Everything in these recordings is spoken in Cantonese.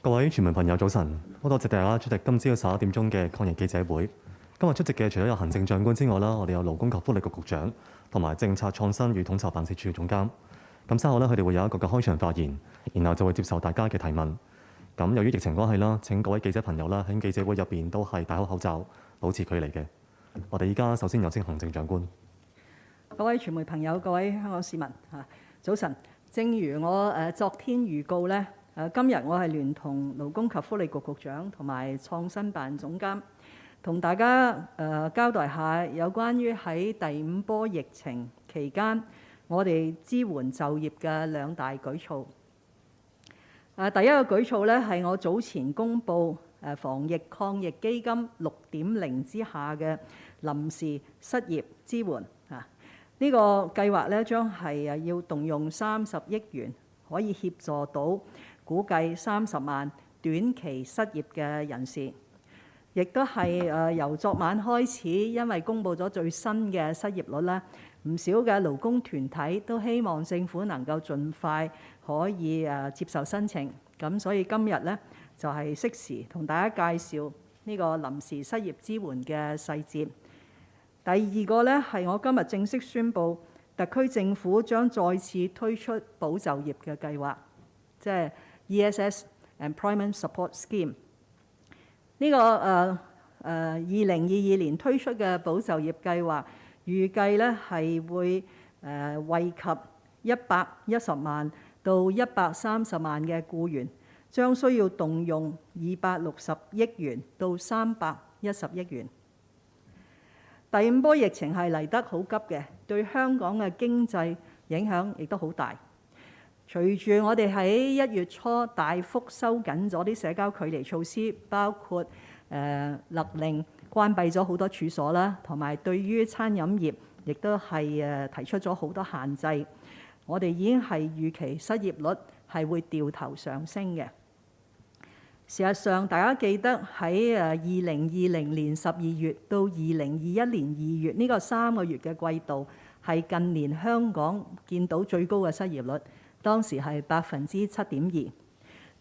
各位傳媒朋友早晨，好多謝大家出席今朝11點鐘嘅抗疫記者會。今日出席嘅除咗有行政長官之外啦，我哋有勞工及福利局局長同埋政策創新與統籌辦事處總監。咁稍後咧，佢哋會有一個嘅開場發言，然後就會接受大家嘅提問。咁由於疫情關係啦，請各位記者朋友啦喺記者會入邊都係戴好口罩，保持距離嘅。我哋依家首先有請行政長官。各位傳媒朋友，各位香港市民早晨。正如我昨天預告咧，今日我係聯同勞工及福利局局長同埋創新辦總監，同大家交代下有關於喺第5波疫情期間我哋支援就業嘅2大舉措。第一個舉措咧係我早前公布防疫抗疫基金6.0之下嘅臨時失業支援。呢個計劃咧將係要動用30億元，可以協助到估計30萬短期失業嘅人士，亦都係由昨晚開始，因為公布咗最新嘅失業率咧，唔少嘅勞工團體都希望政府能夠盡快可以接受申請。咁所以今日咧就係適時同大家介紹呢個臨時失業支援嘅細節。第二個咧係我今日正式宣布，特區政府將再次推出保就業嘅計劃，即係 ESS Employment Support Scheme。呢個2022年推出嘅保就業計劃，預計咧係會惠及110萬到130萬嘅僱員，將需要動用260億元到310億元。第5波疫情係嚟得好急嘅，對香港嘅經濟影響亦都好大。隨住我哋喺1月初大幅收緊咗啲社交距離措施，包括勒令關閉咗好多處所啦，同埋對於餐飲業亦都係提出咗好多限制。我哋已經係預期失業率係會掉頭上升嘅。事實上，大家記得喺2020年12月到2021年2月呢個3個月嘅季度，係近年香港見到最高嘅失業率，當時係7.2%。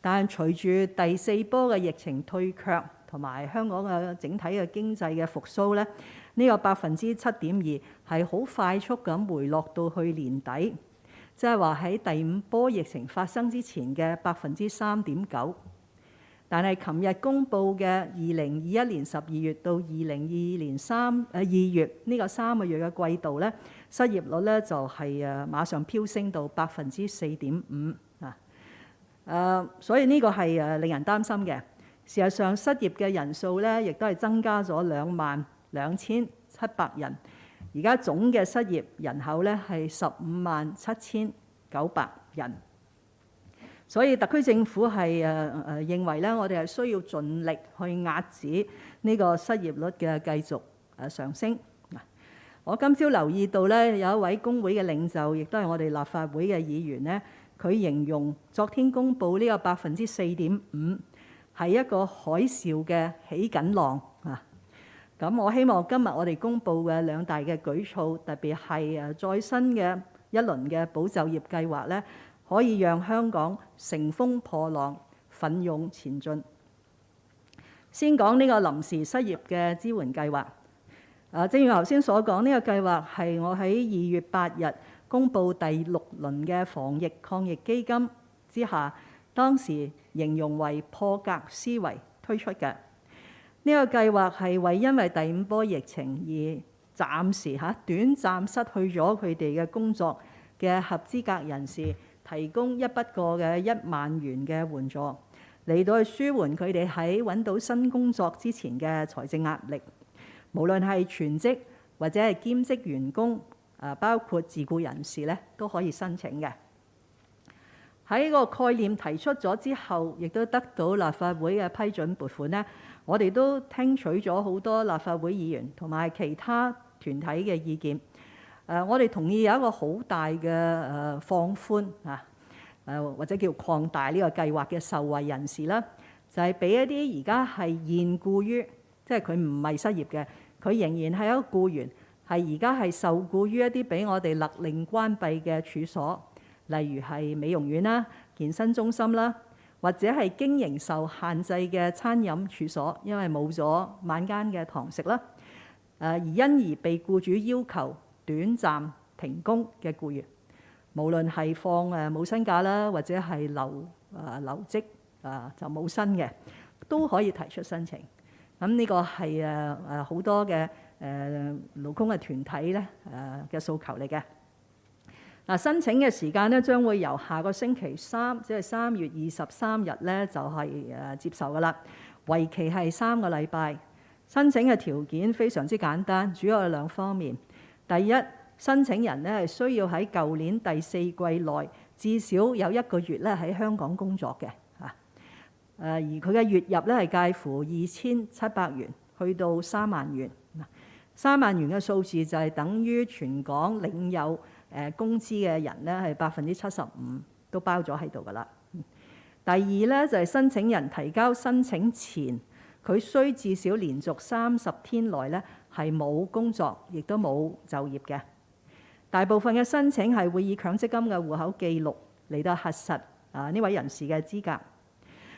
但隨住第4波嘅疫情退卻，同埋香港嘅整體嘅經濟嘅復甦咧，呢個7.2%係好快速咁回落到去年底，即係話喺第5波疫情發生之前嘅3.9%。但係琴日公布嘅2021年12月到2022年2月呢個3個月嘅季度咧，失業率咧就係馬上飆升到4.5%所以呢個係令人擔心嘅。事實上，失業嘅人數咧亦都係增加咗22,700人，而家總嘅失業人口咧係157,900人。所以特區政府係認為咧，我哋係需要盡力去壓止呢個失業率嘅繼續上升。我今朝留意到咧，有一位工會嘅領袖，亦都係我哋立法會嘅議員咧，佢形容昨天公布呢個4.5%係一個海嘯嘅起緊浪啊！咁我希望今日我哋公布嘅2大嘅舉措，特別係再新嘅一輪嘅保就業計劃咧，可以讓香港乘風破浪，奮勇前進。先講呢個臨時失業嘅支援計劃。正如頭先所講，呢個計劃係我喺2月8日公布第6輪嘅防疫抗疫基金之下，當時形容為破格思維推出嘅。呢個計劃係為因為第5波疫情而暫時短暫失去咗佢哋嘅工作嘅合資格人士，提供一筆過嘅1萬元嘅援助，嚟到去舒緩佢哋喺揾到新工作之前嘅財政壓力。無論係全職或者係兼職員工，包括自僱人士咧，都可以申請嘅。喺個概念提出咗之後，亦都得到立法會嘅批准撥款咧，我哋都聽取咗好多立法會議員同埋其他團體嘅意見。我哋同意有一個好大嘅放寬或者叫擴大呢個計劃嘅受惠人士啦，就係俾一啲而家係現僱於，即係佢唔係失業嘅，佢仍然係一個僱員，係而家係受僱於一啲俾我哋勒令關閉嘅處所，例如係美容院啦、健身中心啦，或者係經營受限制嘅餐飲處所，因為冇咗晚間嘅堂食啦，而因而被僱主要求短暫停工嘅僱員，無論係放冇薪假啦，或者係留職就冇薪嘅，都可以提出申請。咁呢個係好多嘅勞工嘅團體咧嘅訴求嚟嘅。申請嘅時間咧將會由下個星期三，即係3月23日咧就係接受㗎啦，為期係3個禮拜。申請嘅條件非常之簡單，主要有2方面。第一，申請人咧係需要喺舊年第4季內至少有1個月咧喺香港工作嘅而佢嘅月入咧係介乎2700元去到3萬元。3萬元嘅數字就係等於全港領有工資嘅人咧係75%都包咗喺度㗎啦。第二咧就係申請人提交申請前，佢需至少連續30天內咧係冇工作，亦都冇就業嘅。大部分嘅申請係會以強積金嘅戶口記錄嚟到核實呢位人士嘅資格。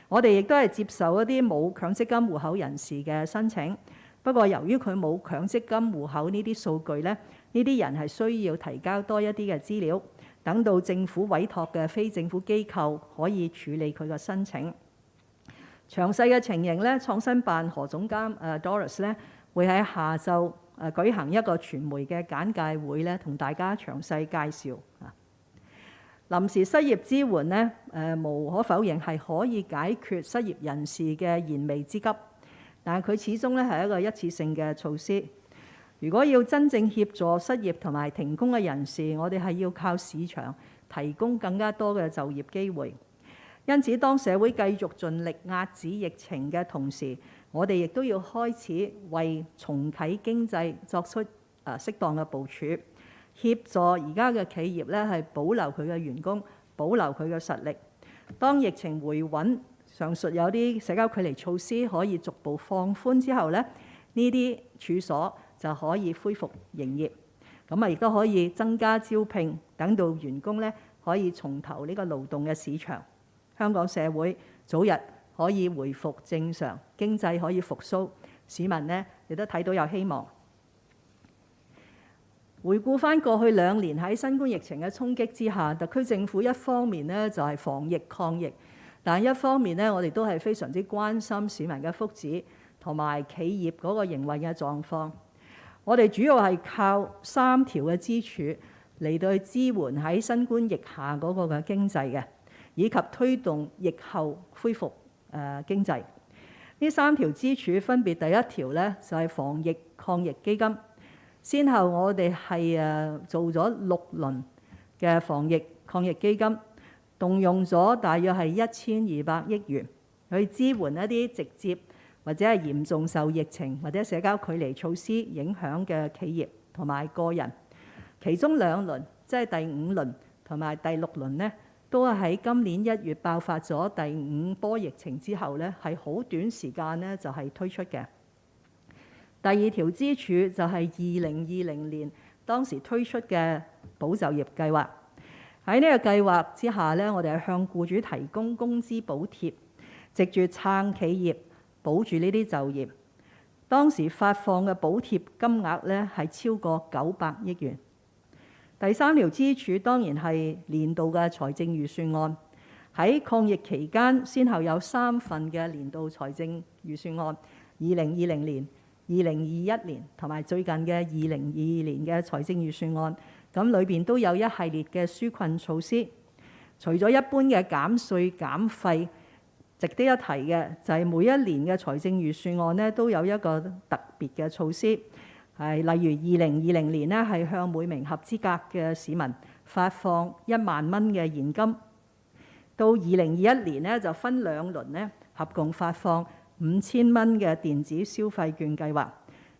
我哋亦都係接受一啲冇強積金戶口人士嘅申請，不過由於佢冇強積金戶口呢啲數據咧，呢啲人係需要提交多一啲嘅資料，等到政府委託嘅非政府機構可以處理佢嘅申請。詳細嘅情形咧，創新辦何總監Doris 咧會喺下晝舉行一個傳媒嘅簡介會咧，同大家詳細介紹。臨時失業支援咧，無可否認係可以解決失業人士嘅燃眉之急，但係佢始終咧係一個一次性嘅措施。如果要真正協助失業同埋停工嘅人士，我哋係要靠市場提供更加多嘅就業機會。因此，當社會繼續盡力壓止疫情嘅同時，我哋亦都要開始為重啟經濟作出適當嘅部署，協助而家嘅企業咧係保留佢嘅員工，保留佢嘅實力。當疫情回穩，上述有啲社交距離措施可以逐步放寬之後咧，呢啲處所就可以恢復營業，咁亦都可以增加招聘，等到員工咧可以重投呢個勞動嘅市場，香港社會早日可以回復正常，經濟可以復甦，市民呢亦都睇到有希望。回顧返過去2年喺新冠疫情嘅衝擊之下，特區政府一方面呢就係防疫抗疫，但一方面呢我哋都係非常之關心市民嘅福祉同埋企業嗰個營運嘅狀況。我哋主要係靠3條嘅支柱嚟到去支援喺新冠疫下嗰個嘅經濟嘅，以及推動疫後恢復經濟。呢3條支柱分別第1條咧就係防疫抗疫基金，先後我哋係做咗6輪嘅防疫抗疫基金，動用咗大約係1200億元去支援一啲直接或者係嚴重受疫情或者社交距離措施影響嘅企業同埋個人。其中2輪，即係第5輪同埋第6輪呢，都係喺今年1月爆發咗第5波疫情之後呢，係好短時間呢就係推出嘅。第2條支柱就係2020年當時推出嘅保就業計劃。喺呢個計劃之下呢，我哋係向僱主提供工資補貼，藉住撐企業保住呢啲就業。當時發放嘅補貼金額呢係超過900億元。第3條支柱當然係年度嘅財政預算案。喺抗疫期間，先後有3份嘅年度財政預算案，2020年、2021年同埋最近嘅2022年嘅財政預算案。咁裏邊都有一系列嘅紓困措施。除咗一般嘅減稅減費，值得一提嘅就係每一年嘅財政預算案呢都有一個特別嘅措施，係例如2020年呢係向每名合資格嘅市民發放1萬蚊嘅現金，到2021年呢就分2輪呢合共發放5000蚊嘅電子消費券計劃，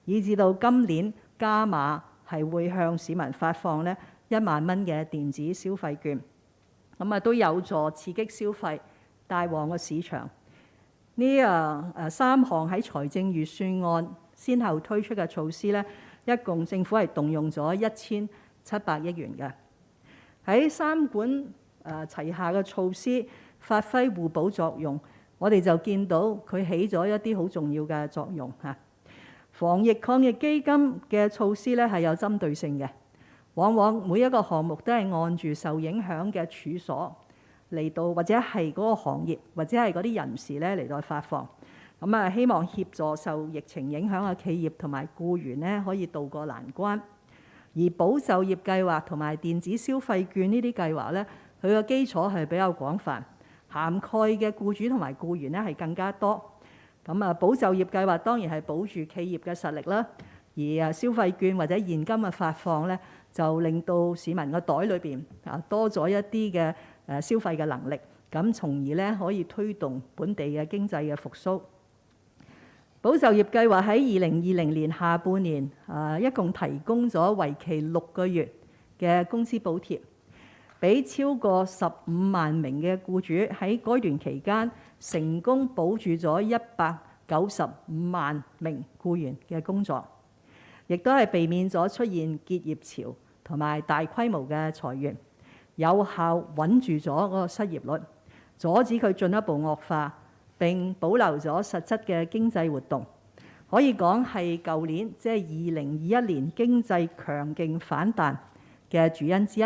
以至到今年加碼係會向市民發放呢1萬蚊嘅電子消費券，咁都有助刺激消費，帶旺個市場。呢3項喺財政預算案先後推出嘅措施呢，一共政府係動用咗1700億元嘅。喺3管齊下嘅措施，發揮互補作用，我哋就見到佢起咗一啲好重要嘅作用嚇。防疫抗疫基金嘅措施咧係有針對性嘅，往往每一個項目都係按住受影響嘅處所嚟到，或者係嗰個行業或者係嗰啲人士咧嚟到發放。咁啊，希望協助受疫情影響嘅企業同埋僱員咧可以渡過難關。而保就業計劃同埋電子消費券呢啲計劃咧，佢嘅基礎係比較廣泛，涵蓋嘅僱主同埋僱員咧係更加多。咁啊，保就業計劃當然係保住企業嘅實力啦，而消費券或者現金嘅發放咧，就令到市民個袋裏邊多咗一啲嘅消費嘅能力，咁從而咧可以推動本地嘅經濟嘅復甦。保就業計劃喺2020年下半年一共提供咗為期6個月嘅工資補貼，俾超過15萬名嘅僱主喺該段期間成功保住咗195萬名僱員嘅工作，亦都係避免咗出現結業潮同埋大規模嘅裁員，有效穩住咗嗰個失業率，阻止佢進一步惡化，並保留咗實質嘅經濟活動，可以講係舊年即係2021年經濟強勁反彈嘅主因之一。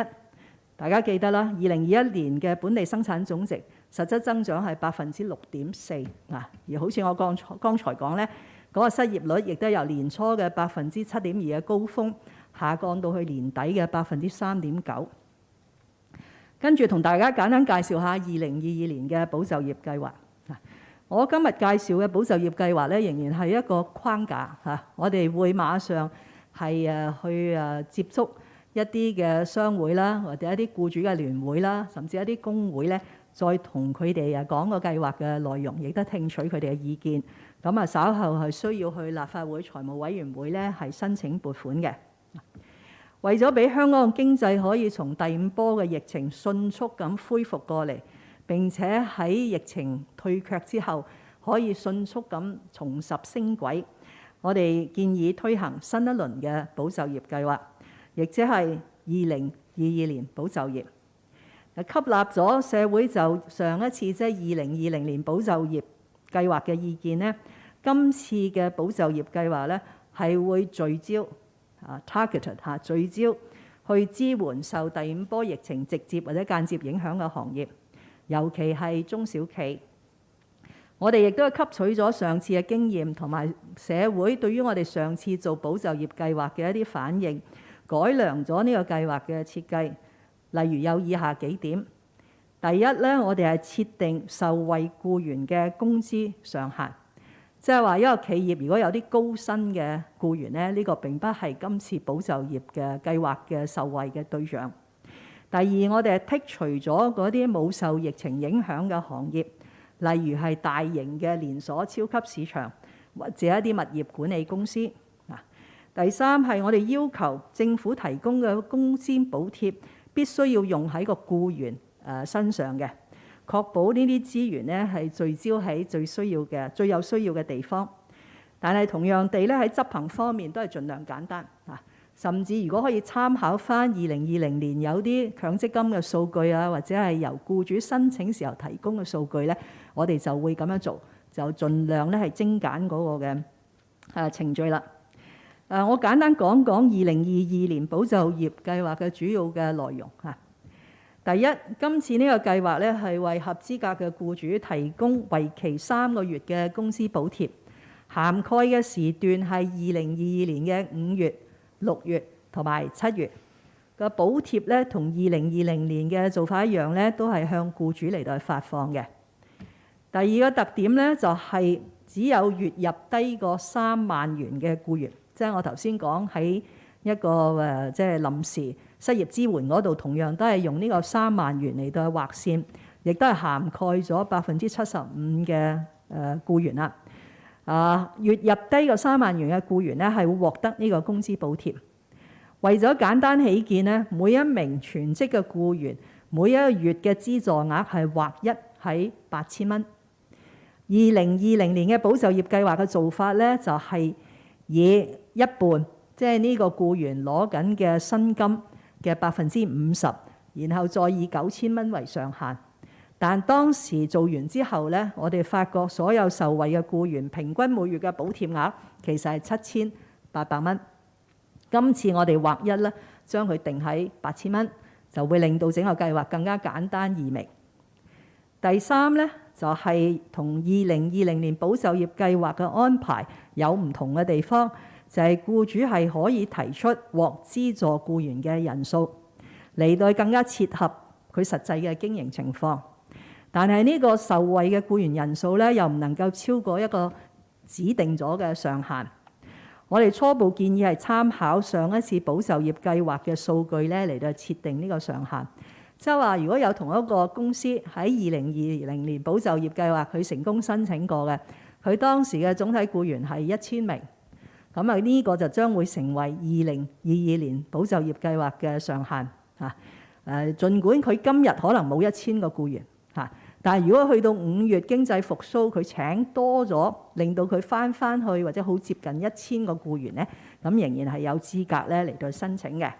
大家記得啦，2021年嘅本地生產總值實質增長係6.4%啊，而好似我剛才講咧，嗰個失業率亦都由年初嘅7.2%嘅高峰下降到去年底嘅3.9%。跟住同大家簡單介紹下2022年嘅保就業計劃。我今日介紹嘅保就業計劃咧，仍然係一個框架嚇。我哋會馬上係去接觸一啲嘅商會啦，或者一啲僱主嘅聯會啦，甚至一啲工會咧，再同佢哋講個計劃嘅內容，亦都聽取佢哋嘅意見。咁啊，稍後係需要去立法會財務委員會咧係申請撥款嘅。為咗俾香港嘅經濟可以從第5波嘅疫情迅速咁恢復過嚟，並且喺疫情退卻之後可以迅速咁重拾升軌，我哋建議推行新一輪嘅保就業計劃，亦即係2022年保就業。吸納咗社會就上一次即係2020年保就業計劃嘅意見咧，今次嘅保就業計劃咧係會聚焦targeted 聚焦去支援受第5波疫情直接或者間接影響嘅行業。尤其係中小企，我哋亦都係吸取咗上次嘅經驗同埋社會對於我哋上次做保就業計劃嘅一啲反應，改良咗呢個計劃嘅設計。例如有以下幾點：第一咧，我哋係設定受惠僱員嘅工資上限，即係話一個企業如果有啲高薪嘅僱員咧，呢個並不係今次保就業嘅計劃嘅受惠嘅對象。第二，我哋係剔除咗嗰啲冇受疫情影響嘅行業，例如係大型嘅連鎖超級市場或者一啲物業管理公司。第三係我哋要求政府提供嘅工資補貼必須要用喺個僱員身上嘅，確保呢啲資源咧係聚焦喺最有需要嘅地方。但係同樣地咧，喺執行方面都係盡量簡單啊。甚至如果可以參考翻2020年有啲強積金嘅數據啊，或者係由僱主申請時候提供嘅數據咧，我哋就會咁樣做，就盡量咧係精簡嗰個嘅程序啦。我簡單講講2022年保就業計劃嘅主要嘅內容嚇。第一，今次呢個計劃咧係為合資格嘅僱主提供為期3個月嘅工資補貼，涵蓋嘅時段係2022年嘅5月、6月同埋7月個補貼咧，同2020年嘅做法一樣咧，都係向僱主嚟到發放嘅。第二個特點咧，就係只有月入低過3萬元嘅僱員，即係我頭先講喺一個即係臨時失業支援嗰度，同樣都係用呢個3萬元嚟到劃線，亦都係涵蓋咗75%嘅僱員啦。月入低過3萬元嘅僱員咧，係會獲得呢個工資補貼。為咗簡單起見咧，每一名全職嘅僱員每一個月嘅資助額係劃一喺8000蚊。2020年嘅保就業計劃嘅做法咧，就係以一半，即係呢個僱員攞緊嘅薪金嘅50%，然後再以9000蚊為上限，但當時做完之後呢，我哋發覺所有受惠嘅僱員平均每月嘅補貼額其實係7800蚊。今次我哋劃一呢，將佢定喺8000蚊，就會令到整個計劃更加簡單易明。第三呢，就係同2020年保就業計劃嘅安排有唔同嘅地方，就係僱主係可以提出獲資助僱員嘅人數，嚟到更加切合佢實際嘅經營情況。但係呢個受惠嘅僱員人數咧，又唔能夠超過一個指定咗嘅上限。我哋初步建議係參考上一次保就業計劃嘅數據咧，嚟到設定呢個上限。即係話，如果有同一個公司喺2020年保就業計劃佢成功申請過嘅，佢當時嘅總體僱員係1000名，咁啊呢個就將會成為2022年保就業計劃嘅上限嚇。儘管佢今日可能冇1000個僱員嚇，但係如果去到5月經濟復甦，佢請多咗，令到佢翻去或者好接近1000個僱員咧，咁仍然係有資格咧嚟到申請嘅。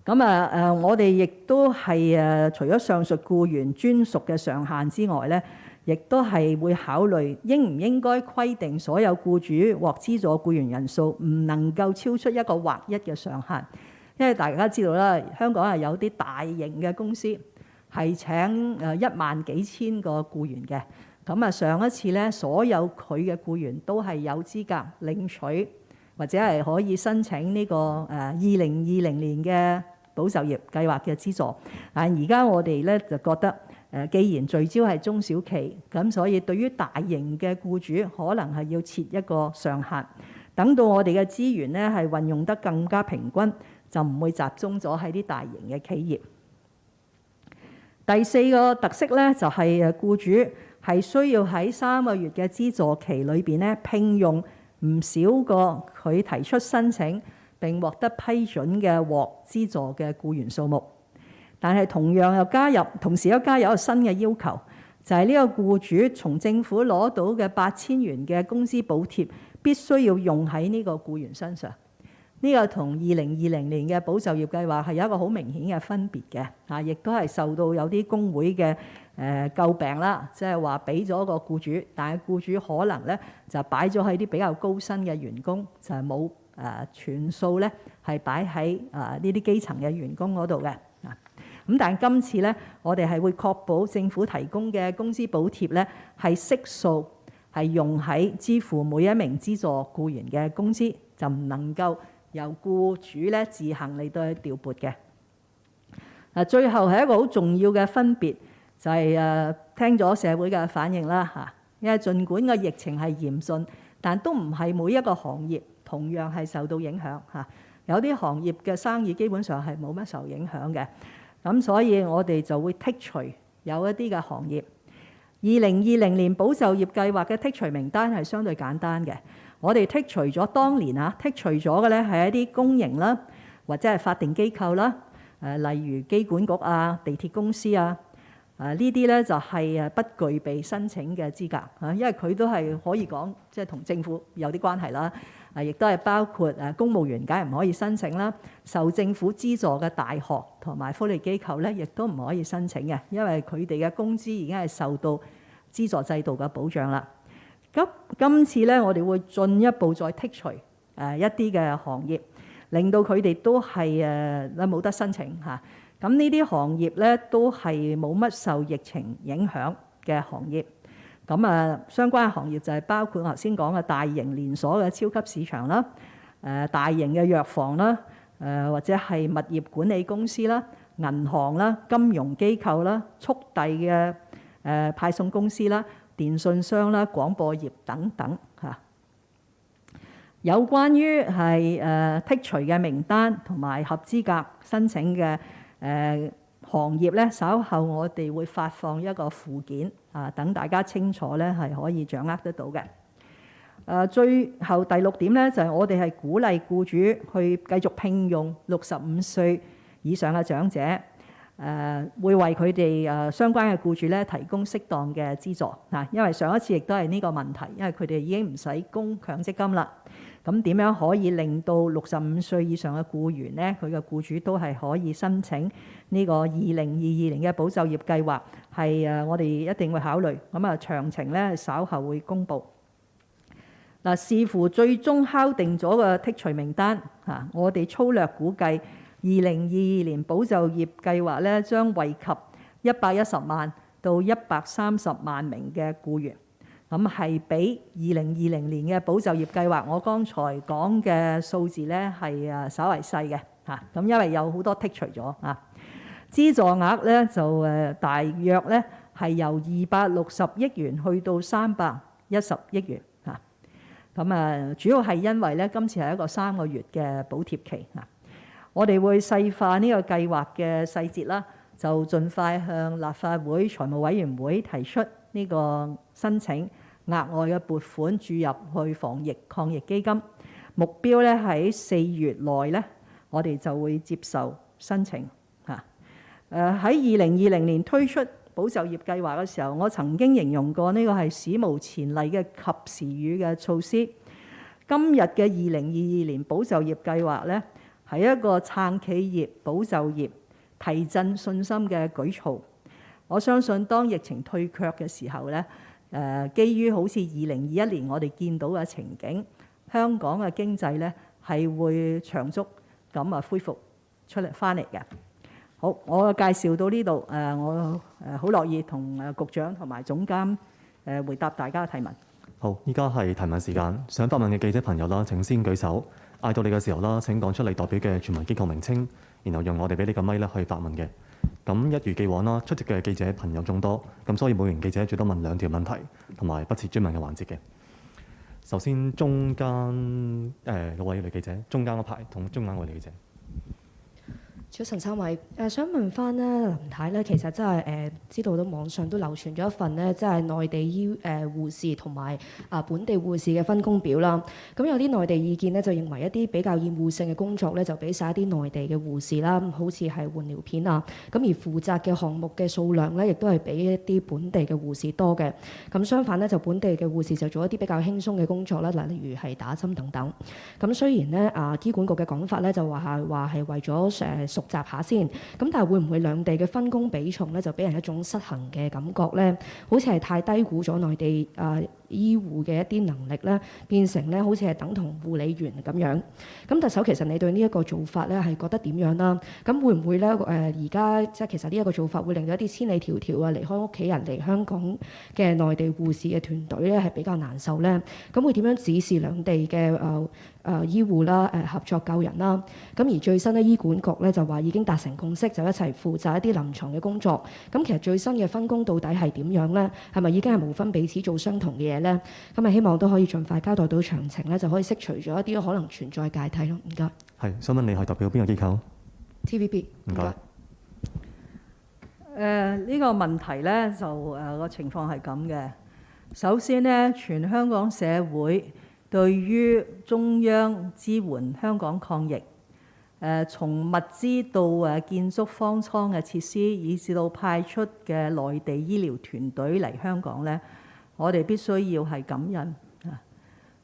咁我哋亦都係除咗上述僱員專屬嘅上限之外咧，亦都係會考慮應唔應該規定所有僱主獲資助僱員人數唔能夠超出一個劃一嘅上限，因為大家知道啦，香港係有啲大型嘅公司係請1萬幾千個僱員嘅。咁上一次咧，所有佢嘅僱員都係有資格領取或者係可以申請呢個2020年嘅保就業計劃嘅資助。但而家我哋咧就覺得既然聚焦係中小企，咁所以對於大型嘅僱主可能係要設一個上限，等到我哋嘅資源咧係運用得更加平均，就唔會集中咗喺啲大型嘅企業。第四個特色咧就係僱主係需要喺3個月嘅資助期裏邊咧聘用唔少過佢提出申請並獲得批准嘅獲資助嘅僱員數目。但係同時又加入一個新嘅要求，就係呢個僱主從政府攞到嘅8000元嘅工資補貼必須要用喺呢個僱員身上。呢個同2020年嘅保就業計劃係有一個好明顯嘅分別嘅，亦都係受到有啲工會嘅詬病啦，即係話俾咗個僱主，但係僱主可能咧就擺咗喺啲比較高薪嘅員工，就係冇全數咧係擺喺呢啲基層嘅員工嗰度嘅。咁但係今次咧，我哋係會確保政府提供嘅工資補貼咧係悉數係用喺支付每一名資助僱員嘅工資，就唔能夠由僱主咧自行嚟到去調撥嘅。最後係一個好重要嘅分別，就係聽咗社會嘅反應啦嚇。因為儘管個疫情係嚴峻，但都唔係每一個行業同樣係受到影響嚇。有啲行業嘅生意基本上係冇乜受影響嘅。咁所以我哋就會剔除有一啲嘅行業。2020年保就業計劃嘅剔除名單係相對簡單嘅。我哋剔除咗當年剔除咗嘅咧係一啲公營啦，或者係法定機構啦，例如機管局啊、地鐵公司啊，呢啲咧就係不具備申請嘅資格嚇，因為佢都係可以講即係同政府有啲關係啦。亦都係包括公務員梗係唔可以申請啦，受政府資助嘅大學同埋福利機構咧，亦都唔可以申請嘅，因為佢哋嘅工資已經係受到資助制度嘅保障啦。咁今次咧，我哋會進一步再剔除一啲嘅行業，令到佢哋都係冇得申請嚇。咁呢啲行業咧都係冇乜受疫情影響嘅行業。咁相關嘅行業就係包括我頭先講嘅大型連鎖嘅超級市場啦，大型嘅藥房啦，或者係物業管理公司啦、銀行啦、金融機構啦、速遞嘅派送公司啦、電訊商啦、廣播業等等嚇。有關於係剔除嘅名單同埋合資格申請嘅行業咧，稍後我哋會發放一個附件等大家清楚咧係可以掌握得到嘅。最後第6點咧就係我哋係鼓勵僱主去繼續聘用65歲以上嘅長者。會為佢哋相關嘅僱主咧提供適當嘅資助嚇，因為上一次亦都係呢個問題，因為佢哋已經唔使供強積金啦。咁點樣可以令到65歲以上嘅僱員咧，佢嘅僱主都係可以申請呢個2022年嘅保就業計劃？係我哋一定會考慮。咁啊，詳情咧稍後會公佈。嗱，視乎最終敲定咗嘅剔除名單嚇，我哋粗略估計2022年保就業計劃咧將惠及110萬到130萬名嘅僱員。咁係比2020年嘅保就業計劃，我剛才講嘅數字咧係稍為細嘅嚇。咁因為有好多剔除咗啊，資助額咧就大約咧係由260億元去到310億元嚇。咁主要係因為咧今次係一個3個月嘅補貼期啊。我哋會細化呢個計劃嘅細節啦，就盡快向立法會財務委員會提出呢個申請。額外嘅撥款注入去防疫抗疫基金，目標咧喺4月內咧，我哋就會接受申請嚇。喺2020年推出保就業計劃嘅時候，我曾經形容過呢個係史無前例嘅及時雨嘅措施。今日嘅2022年保就業計劃咧，係一個撐企業、保就業、提振信心嘅舉措。我相信當疫情退卻嘅時候咧，基於好似2021年我哋見到嘅情景，香港嘅經濟咧係會長足咁恢復出嚟翻嚟嘅。好，我介紹到呢度，我好樂意同局長同埋總監回答大家嘅提問。好，依家係提問時間，想發問嘅記者朋友啦，請先舉手，嗌到你嘅時候啦，請講出你代表嘅傳媒機構名稱，然後用我哋俾你個咪咧去發問嘅。咁一如既往啦，出席嘅記者朋友眾多，咁所以每名記者最多問2條問題，同埋不設追問嘅環節嘅。首先中間6位女記者，中間嗰排同中間嗰位女記者。早晨3位，想問翻咧林太咧，其實真係知道到網上都流傳咗一份咧，即係內地護士同埋本地護士嘅分工表啦。咁有啲內地意見咧，就認為一啲比較厭惡性嘅工作咧，就俾晒一啲內地嘅護士啦，好似係換尿片啊。咁而負責嘅項目嘅數量咧，亦都係比一啲本地嘅護士多嘅。咁相反咧，就本地嘅護士就做一啲比較輕鬆嘅工作啦，例如係打針等等。咁雖然咧醫管局嘅講法咧，就話係為咗熟習下先，咁但係會唔會兩地嘅分工比重咧，就俾人一種失衡嘅感覺咧？好似係太低估咗內地醫護嘅一啲能力咧，變成咧好似係等同護理員咁樣。咁特首其實你對呢一個做法咧係覺得點樣啦？咁會唔會咧而家即係其實呢一個做法會令到一啲千里迢迢離開屋企人嚟香港嘅內地護士嘅團隊咧係比較難受咧？咁會點樣指示兩地嘅醫護啦合作救人啦？咁而最新咧醫管局咧就話已經達成共識，就一齊負責一啲臨床嘅工作。咁其實最新嘅分工到底係點樣咧？係咪已經係無分彼此做相同嘅嘢咧？咁啊希望都可以盡快交代到詳情咧，就可以釋除咗一啲可能存在嘅界體咯。唔該。係，想問你係代表邊個機構 ？TVB。唔該。呢個問題咧就個情況係咁嘅。首先咧，全香港社會對於中央支援香港抗疫，從物資到建築方艙嘅設施，以至到派出嘅內地醫療團隊嚟香港咧，我哋必須要係感恩啊！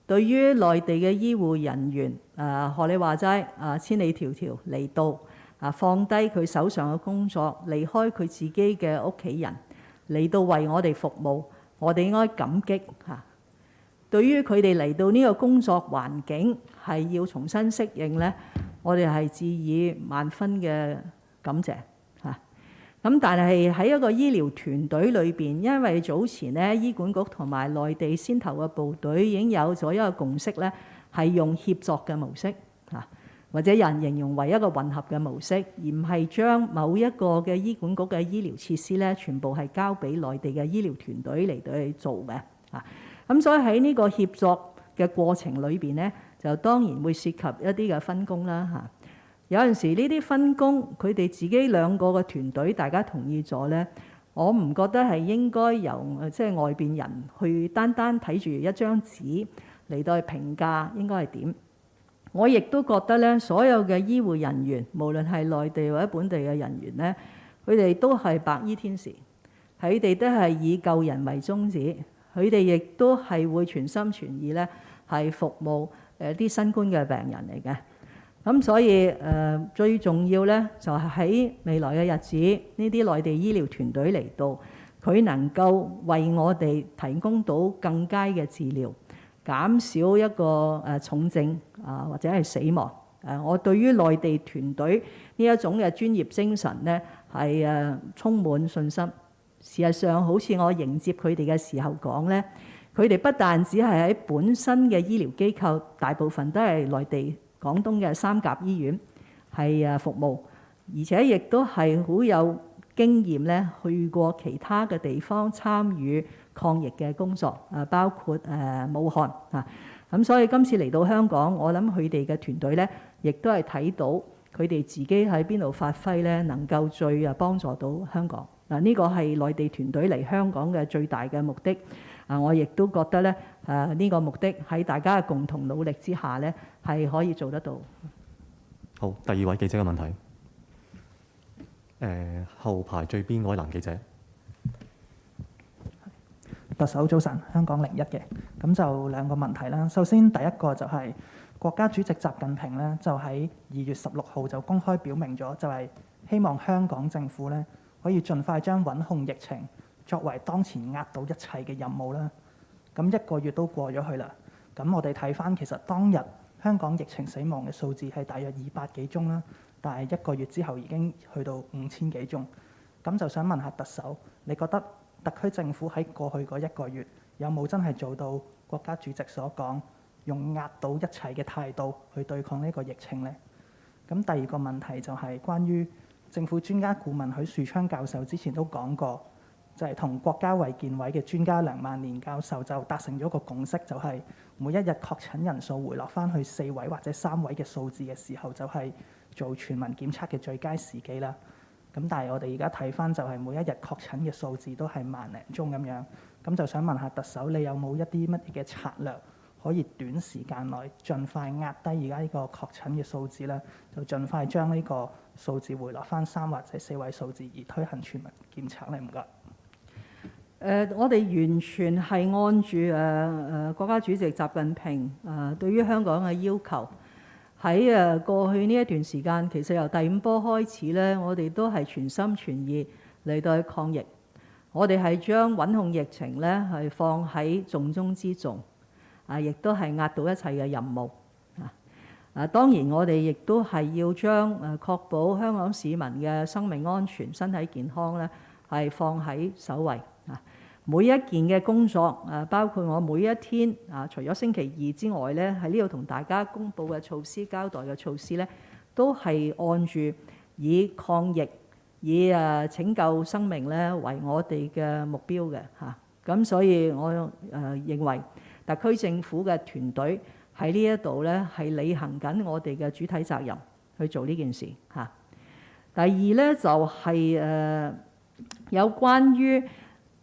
對於內地嘅醫護人員，學你話齋千里迢迢嚟到放低佢手上嘅工作，離開佢自己嘅屋企人嚟到為我哋服務，我哋應該感激嚇。對於佢哋嚟到呢個工作環境係要重新適應咧，我哋係致以萬分嘅感謝嚇。咁但係喺一個醫療團隊裏邊，因為早前咧醫管局同埋內地先頭嘅部隊已經有咗一個共識咧，係用協作嘅模式嚇，或者有人形容為一個混合嘅模式，而唔係將某一個嘅醫管局嘅醫療設施咧，全部係交俾內地嘅醫療團隊嚟到去做嘅嚇。咁所以喺呢個協作嘅過程裏邊咧，就當然會涉及一啲嘅分工啦嚇。有陣時呢啲分工，佢哋自己兩個嘅團隊大家同意咗咧，我唔覺得係應該由即係外邊人去單單睇住一張紙嚟到去評價應該係點。我亦都覺得咧，所有嘅醫護人員，無論係內地或者本地嘅人員咧，佢哋都係白衣天使，佢哋都係以救人為宗旨，佢哋亦都係會全心全意咧係服務啲新冠嘅病人嚟嘅。咁所以最重要咧就係喺未來嘅日子，呢啲內地醫療團隊嚟到，佢能夠為我哋提供到更佳嘅治療，減少一個重症或者係死亡。我對於內地團隊呢一種嘅專業精神咧係充滿信心。事實上，好似我迎接佢哋嘅時候講咧，佢哋不但只係喺本身嘅醫療機構，大部分都係內地廣東嘅三甲醫院係服務，而且亦都係好有經驗咧，去過其他嘅地方參與抗疫嘅工作，包括武漢啊。咁所以今次嚟到香港，我諗佢哋嘅團隊咧，亦都係睇到佢哋自己喺邊度發揮咧，能夠最幫助到香港。嗱，呢個係內地團隊嚟香港嘅最大嘅目的。我亦都覺得咧，呢個目的喺大家嘅共同努力之下咧，係可以做得到。好，第二位記者嘅問題。後排最邊嗰位男記者。特首早晨，香港01嘅，咁就兩個問題啦。首先第一個就係國家主席習近平咧，就喺2月16號就公開表明咗，就係希望香港政府咧可以盡快將穩控疫情作為當前壓倒一切嘅任務啦。咁1個月都過咗去啦，咁我哋睇翻其實當日香港疫情死亡嘅數字係大約200幾宗啦，但係1個月之後已經去到5000幾宗。咁就想問下特首，你覺得特區政府喺過去嗰1個月有冇真係做到國家主席所講用壓倒一切嘅態度去對抗呢個疫情呢？咁第二個問題就係關於政府專家顧問許樹昌教授之前都講過，就係同國家衛健委嘅專家梁萬年教授就達成咗個共識，就係每一日確診人數回落翻去4位或者3位嘅數字嘅時候，就係做全民檢測嘅最佳時機啦。咁但係我哋而家睇翻就係每一日確診嘅數字都係萬零宗咁樣，咁就想問下特首，你有冇一啲乜嘢嘅策略可以短時間內盡快壓低而家呢個確診嘅數字咧？就盡快將呢個數字回落翻3或者4位數字而推行全民檢測咧？唔該。我哋完全係按住國家主席習近平對於香港嘅要求。喺過去呢一段時間，其實由第5波開始咧，我哋都係全心全意嚟到去抗疫。我哋係將穩控疫情咧係放喺重中之重，亦都係壓倒一切嘅任務。當然我哋亦都係要將確保香港市民嘅生命安全、身體健康咧係放喺首位。每一件嘅工作，包括我每一天除咗星期2之外咧，喺呢度同大家公佈嘅措施、交代嘅措施咧，都係按住以抗疫、以拯救生命咧為我哋嘅目標嘅嚇。咁所以我認為特區政府嘅團隊喺呢一度咧係履行緊我哋嘅主體責任去做呢件事嚇。第二咧就係有關於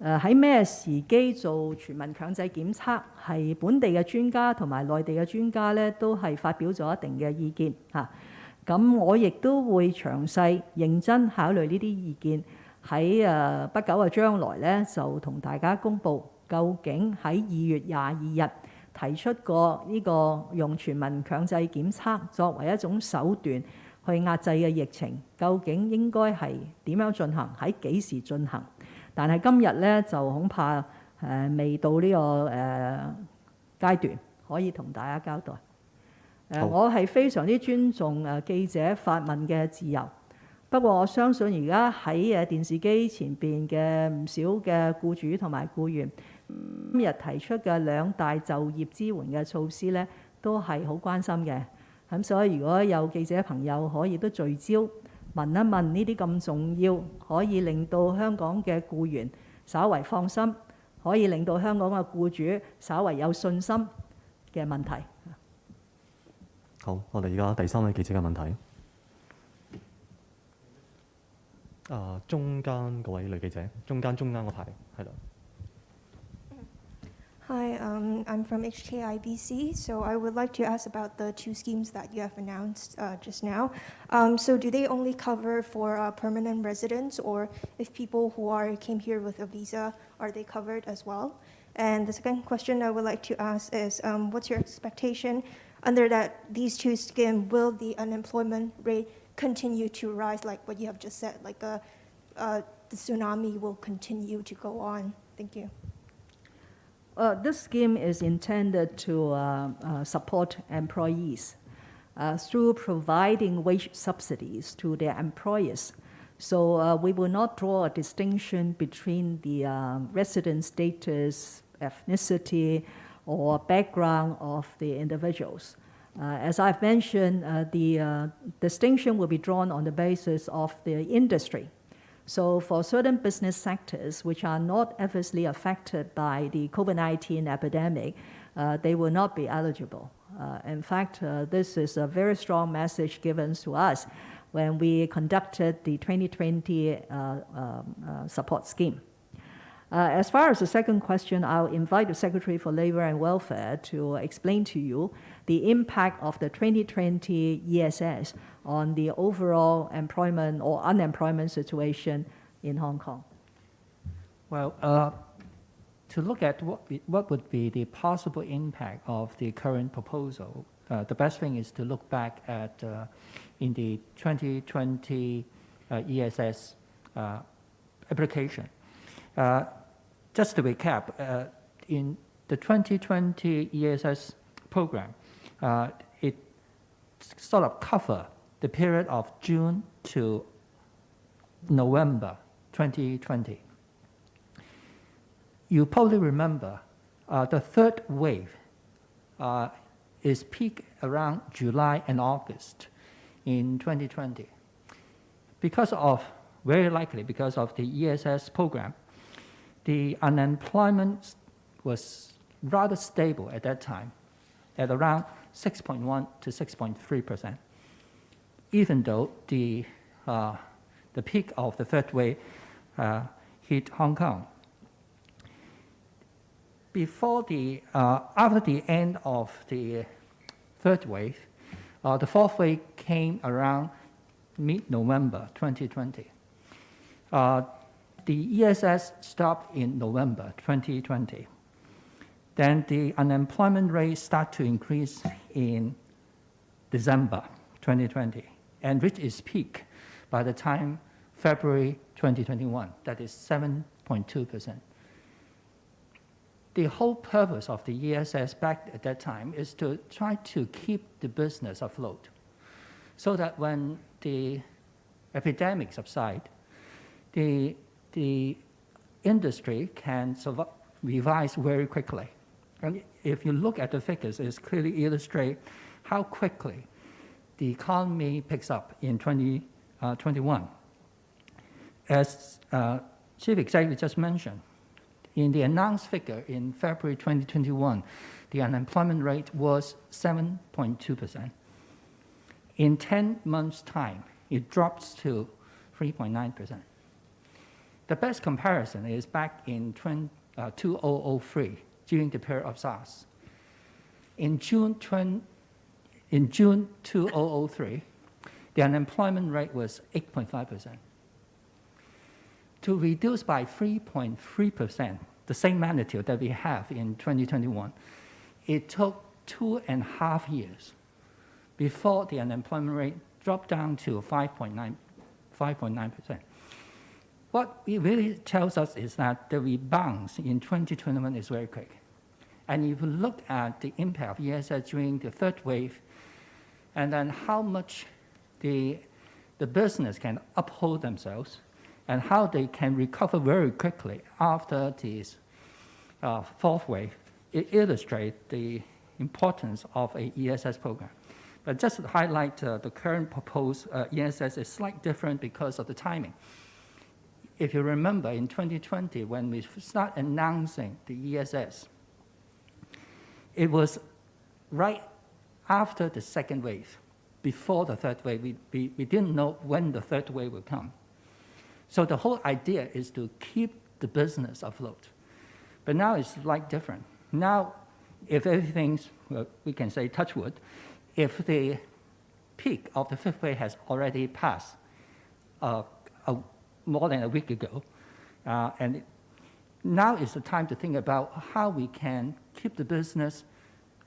喺咩時機做全民強制檢測，係本地嘅專家同埋內地嘅專家咧，都係發表咗一定嘅意見嚇。咁我亦都會詳細認真考慮呢啲意見，喺不久嘅將來咧，就同大家公佈究竟喺2月22日提出過呢個用全民強制檢測作為一種手段去壓制嘅疫情，究竟應該係點樣進行，喺幾時進行？但係今日咧就恐怕未到呢個階段可以同大家交代。我係非常之尊重記者發問嘅自由，不過我相信而家喺電視機前邊嘅唔少嘅僱主同埋僱員，今日提出嘅2大就業支援嘅措施咧，都係好關心嘅。咁所以如果有記者朋友可以都聚焦問一問呢啲咁重要，可以令到香港嘅僱員稍為放心，可以令到香港嘅僱主稍為有信心嘅問題。好，我哋而家第3位記者嘅問題。中間嗰位女記者，中間嗰排係啦。Hi, I'm from HKIBC, so I would like to ask about the two schemes that you have announced just now. So do they only cover for permanent residents, or if people who came here with a visa, are they covered as well? And the second question I would like to ask is, what's your expectation under these two schemes? Will the unemployment rate continue to rise, like what you have just said, like the tsunami will continue to go on? Thank you. This scheme is intended to support employees through providing wage subsidies to their employers. So we will not draw a distinction between the resident status, ethnicity, or background of the individuals. As I've mentioned, the distinction will be drawn on the basis of the industry. So for certain business sectors which are not adversely affected by the COVID-19 epidemic, they will not be eligible. In fact, this is a very strong message given to us when we conducted the 2020 support scheme. As far as the second question, I'll invite the Secretary for Labor and Welfare to explain to you the impact of the 2020 ESS on the overall employment or unemployment situation in Hong Kong. Well, to look at what would be the possible impact of the current proposal, the best thing is to look back at in the 2020 ESS application. Just to recap, in the 2020 ESS program, it sort of covered the period of June to November 2020. You probably remember the third wave is peak around July and August in 2020. Very likely because of the ESS program, the unemployment was rather stable at that time, at around 6.1 to 6.3%, even though the peak of the third wave hit Hong Kong. After the end of the third wave, the fourth wave came around mid-November 2020. The ESS stopped in November 2020. Then the unemployment rate started to increase in December 2020 and reached its peak by the time February 2021, that is 7.2%. The whole purpose of the ESS back at that time is to try to keep the business afloat so that when the epidemic subsides, the industry can revise very quickly. And if you look at the figures, it clearly illustrates how quickly the economy picks up in 2021. As Chief Executive just mentioned, in the announced figure in February 2021, the unemployment rate was 7.2%. In 10 months' time, it drops to 3.9%. The best comparison is back in 2003, during the period of SARS. In June 2003, the unemployment rate was 8.5%. To reduce by 3.3%, the same magnitude that we have in 2021, it took 2.5 years before the unemployment rate dropped down to 5.9%. What it really tells us is that the rebound in 2021 is very quick. And if you look at the impact of ESS during the third wave, and then how much the business can uphold themselves, and how they can recover very quickly after this fourth wave, it illustrates the importance of a ESS program. But just to highlight the current proposed ESS is slightly different because of the timing. If you remember, in 2020, when we start announcing the ESS, it was right after the second wave, before the third wave. We didn't know when the third wave would come. So the whole idea is to keep the business afloat. But now it's like different. Now, if everything's, we can say touch wood, if the peak of the fifth wave has already passed more than a week ago, and now is the time to think about how we can keep the business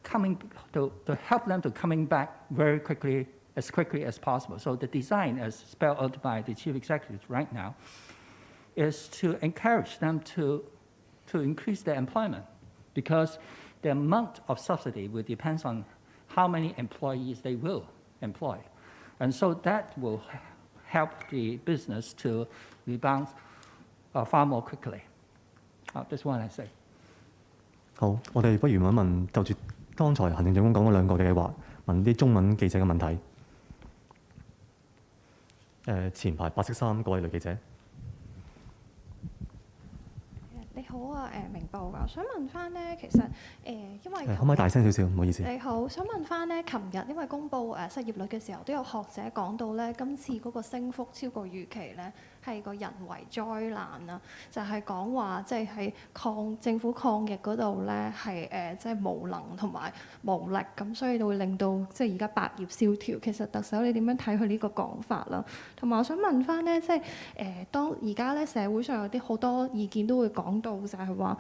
coming, to help them to coming back very quickly as possible. So the design, as spelled out by the chief executive right now, is to encourage them to increase their employment, because the amount of subsidy will depend on how many employees they will employ. And so that will help the business to rebound far more quickly. That's what I say. 好，我哋不如問一問就住剛才行政長官講嗰兩個嘅計劃，問啲中文記者嘅問題。前排白色衫嗰位女記者。你好啊，明報㗎，我想問翻咧，其實因為可唔可以大聲少少？唔好意思。你好，想問翻咧，琴日因為公布失業率嘅時候，都有學者講到咧，今次嗰個升幅超過預期咧，係個人為災難啊！就係講話即係喺政府抗疫嗰度咧，係即係無能同埋無力，咁所以就會令到即係而家百業蕭條。其實特首你點樣睇佢呢個講法啦？同埋我想問翻咧，即係當而家咧社會上有啲好多意見都會講到就係話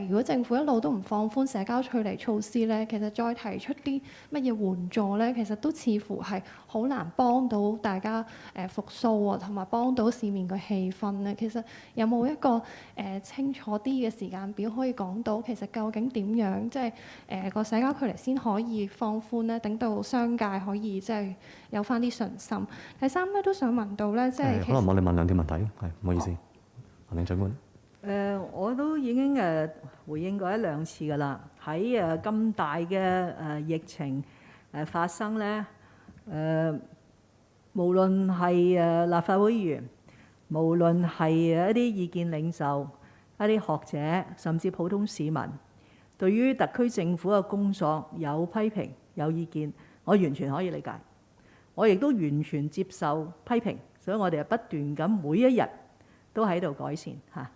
如果政府一路都唔放寬社交距離措施咧，其實再提出啲乜嘢援助咧，其實都似乎係好難幫到大家復甦啊，同埋幫到市面嘅氣氛咧。其實有冇一個清楚啲嘅時間表可以講到，其實究竟點樣即係個社交距離先可以放寬咧，等到商界可以即係有翻啲信心。第三咧都想問到咧，即係可能我哋問兩條問題，係唔好意思，行政長官。我都已經回應過一兩次㗎啦。喺咁大嘅疫情發生咧，無論係立法會議員，無論係一啲意見領袖、一啲學者，甚至普通市民，對於特區政府嘅工作有批評、有意見，我完全可以理解。我亦都完全接受批評，所以我哋係不斷咁每一日都喺度改善嚇。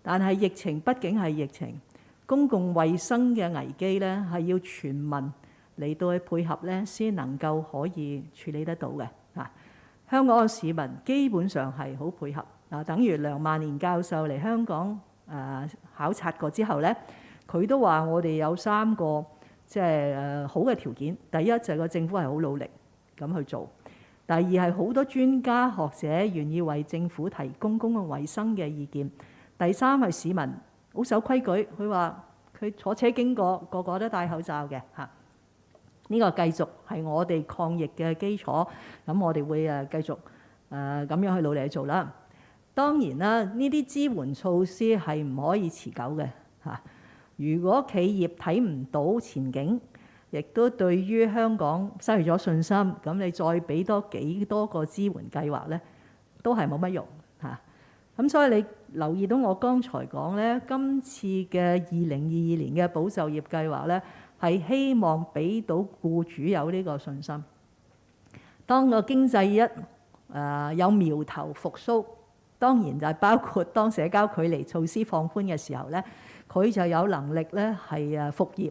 但係疫情畢竟係疫情，公共衛生嘅危機咧係要全民嚟到去配合咧，先能夠可以處理得到嘅嚇。香港嘅市民基本上係好配合嗱，等於梁萬年教授嚟香港考察過之後咧，佢都話我哋有3個即係好嘅條件。第一就係個政府係好努力咁去做，第二係好多專家學者願意為政府提供公共衛生嘅意見。第三係市民好守規矩，佢話佢坐車經過個個都戴口罩嘅嚇。呢個繼續係我哋抗疫嘅基礎，咁我哋會繼續咁樣去努力去做啦。當然啦，呢啲支援措施係唔可以持久嘅嚇。如果企業睇唔到前景，亦都對於香港失去咗信心，咁你再俾多幾多個支援計劃咧，都係冇乜用嚇。咁所以你留意到我剛才講咧，今次嘅2022年嘅保就業計劃咧，係希望俾到僱主有呢個信心。當個經濟有苗頭復甦，當然就係包括當社交距離措施放寬嘅時候咧，佢就有能力咧係復業，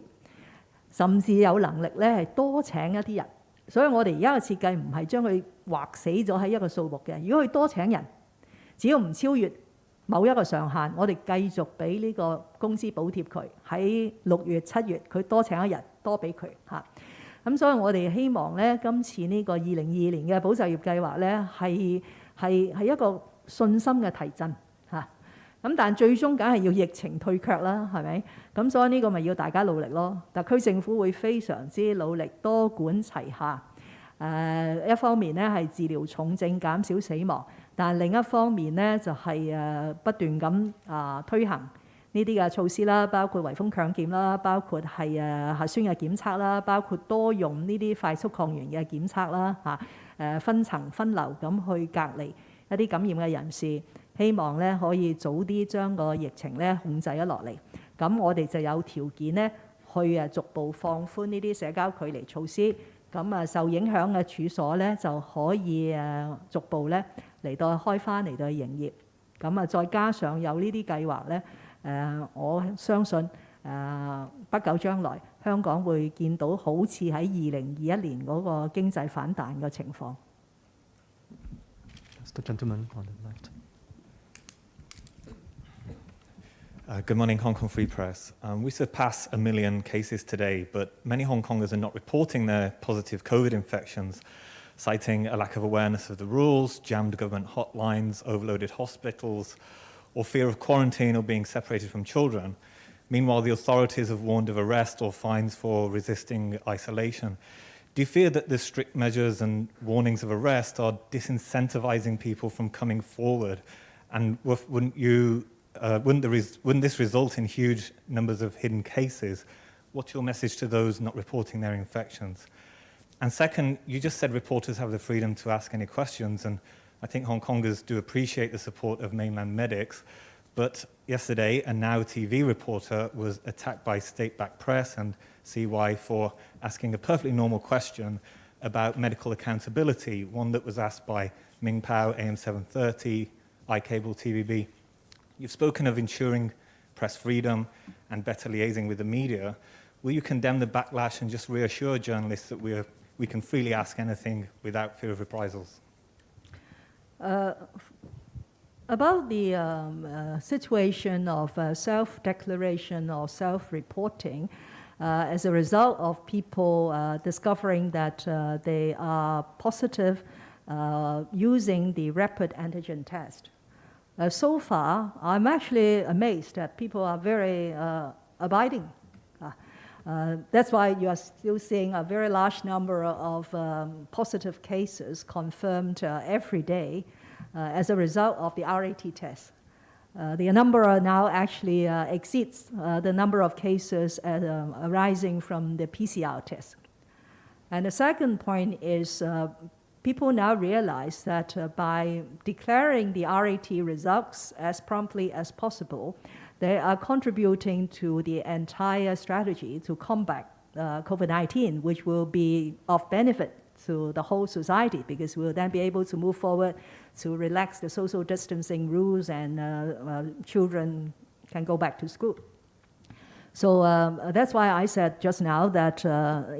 甚至有能力咧係多請一啲人。所以我哋而家嘅設計唔係將佢劃死咗喺一個數目嘅。如果佢多請人，只要唔超越某一個上限，我哋繼續俾呢個工資補貼佢。喺6月、7月，佢多請一人，多俾佢嚇。咁所以我哋希望咧，今次呢個2022年嘅保就業計劃咧，係一個信心嘅提振嚇。咁但最終梗係要疫情退卻啦，係咪？咁所以呢個咪要大家努力咯。特區政府會非常之努力，多管齊下。一方面咧係治療重症，減少死亡。但另一方面咧，就係不斷咁推行呢啲嘅措施啦，包括圍封強檢啦，包括係核酸嘅檢測啦，包括多用呢啲快速抗原嘅檢測啦嚇，分層分流咁去隔離一啲感染嘅人士，希望咧可以早啲將個疫情咧控制咗落嚟。咁我哋就有條件咧去逐步放寬呢啲社交距離措施。咁受影響嘅處所咧就可以逐步咧嚟到開返嚟到營業。咁再加上有呢啲計劃咧，我相信不久將來香港會見到好似喺2021年嗰個經濟反彈嘅情況。The gentleman on the left. Good morning, Hong Kong Free Press. We surpass 1 million cases today, but many Hong Kongers are not reporting their positive COVID infections, citing a lack of awareness of the rules, jammed government hotlines, overloaded hospitals, or fear of quarantine or being separated from children. Meanwhile, the authorities have warned of arrest or fines for resisting isolation. Do you fear that the strict measures and warnings of arrest are disincentivizing people from coming forward? And wouldn't this result in huge numbers of hidden cases? What's your message to those not reporting their infections? And second, you just said reporters have the freedom to ask any questions, and I think Hong Kongers do appreciate the support of mainland medics. But yesterday, a Now TV reporter was attacked by state-backed press and CY for asking a perfectly normal question about medical accountability, one that was asked by Ming Pao, AM 730, iCable, TVB. You've spoken of ensuring press freedom and better liaising with the media. Will you condemn the backlash and just reassure journalists that we can freely ask anything without fear of reprisals? About the situation of self-declaration or self-reporting, as a result of people discovering that they are positive using the rapid antigen test. So far, I'm actually amazed that people are very abiding. That's why you are still seeing a very large number of positive cases confirmed every day as a result of the RAT test. The number now actually exceeds the number of cases arising from the PCR test. And the second point is people now realize that by declaring the RAT results as promptly as possible, they are contributing to the entire strategy to combat COVID-19, which will be of benefit to the whole society, because we'll then be able to move forward to relax the social distancing rules, and children can go back to school. So that's why I said just now that